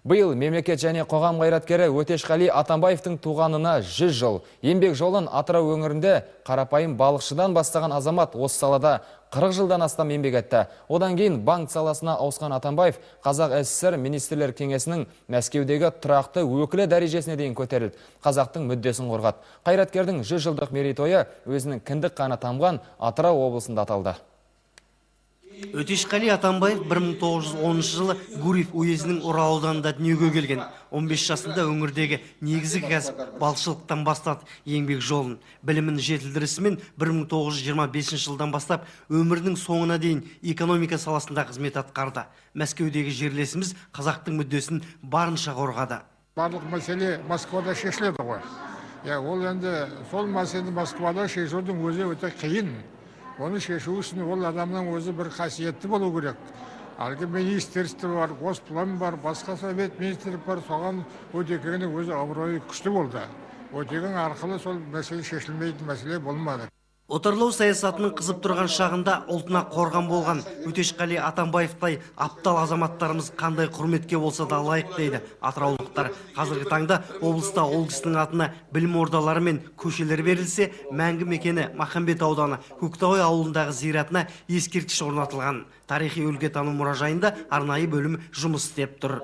Биыл мемлекет және қоғам қайраткері Өтешқали Атамбаевтың туғанына 100 жыл. Еңбек жолын Атырау өңірінде қарапайым балықшыдан бастаған азамат осы салада 40 жылдан астам еңбек етті. Одан кейін банк саласына ауысқан Атамбаев Қазақ СССР министрлер кеңесінің Мәскеудегі тұрақты өкілі дәрежесіне дейін көтерілді. Қазақтың мүддесін қорғады. Қайраткердің 100 жылдық мерейтойы өзінің кіндік қаны тамған Атырау облысында аталды. Өтешқали Атамбаев 1910 жылы Гурьев уезінің Орал ауданында дүниеге келген. 15 жасында өңірдегі негізгі кәсіп балықшылықтан бастады еңбек жолын. Білімін жетілдірісімен 1925 жылдан бастап өмірінің соңына дейін экономика саласында қызмет атқарды. Мәскеудегі жерлесіміз қазақтың мүддесін барынша қорғады. Барлық мәселе Москвада шешіледі ғой. Ол енді сол мәселені Москвада шешудің өзі өте қиын. Оны шешу үшін ол адамның өзі бір қасиетті болу керек. Әлгі министрлік бар, госплан бар, басқа совет министрлік бар, соған Өтекеңнің өзі абыройы күшті болды. Өтекең арқылы сол мәселе шешілмейтін мәселе болмады. Отарлау саясатының қызып тұрған шағында ұлтына қорған болған Өтешқали Атамбаевтай аптал азаматтарымыз қандай құрметке болса да лайық дейді атыраулықтар. Қазіргі таңда облыста ол кісінің атына білім ордалары мен көшелер берілсе, мәңгі мекені Махамбет ауданы Көктауай ауылындағы зиратына ескерткіш орнатылған. Тарихи өлкетану мұражайында арнайы бөлім жұмыс істеп тұр.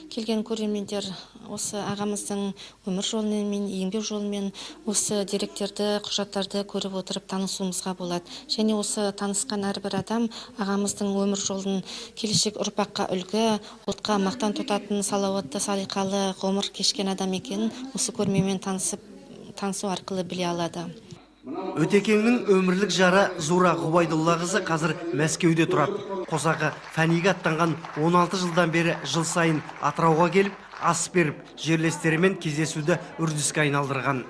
Келген көрермендер осы ағамыздың өмір жолымен, еңбек жолымен осы деректерді, құжаттарды көріп отырып танысуымызға болады. Және осы танысқан әрбір адам ағамыздың өмір жолын келешек ұрпаққа үлгі, ұлтқа мақтан тұтатын салауатты, салиқалы ғұмыр кешкен адам екенін осы көрмемен танысу арқылы біле алады. Өтекеңнің өмірлік жары Зура Ғұбайдоллақызы қазір Мәскеуде тұрады. Қосағы фәниге аттанған 16 жылдан бері жыл сайын Атырауға келіп, ас беріп, жерлестерімен кездесуді үрдіске айналдырған.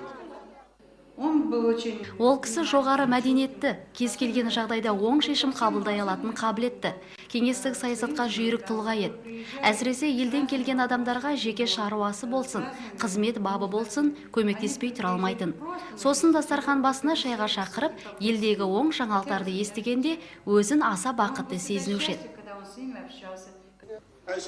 Ол кісі жоғары мәдениетті, кез келген жағдайда оң шешім қабылдай алатын қабілетті. Кеңестік саясатқа жүйрік тұлға еді. Әсіресе елден келген адамдарға жеке шаруасы болсын, қызмет бабы болсын, көмектеспей тұра алмайтын. Сосын дастархан басына шайға шақырып, елдегі оң жаңалықтарды естігенде өзін аса бақытты сезінуші еді.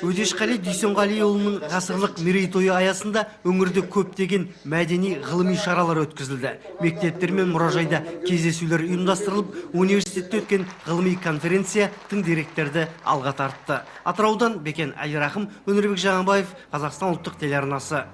Өтешқали Дүйсенғалиұлының ғасырлық мерейтойы аясында өңірде көптеген мәдени ғылыми шаралар өткізілді. Мектептер мен мұражайда кездесулер ұйымдастырылып, университетте өткен ғылыми конференция тың деректерді алға тартты. Атыраудан Бекен Әлирахым, Өнербек Жаңабаев, Қазақстан ұлттық телеарнасы.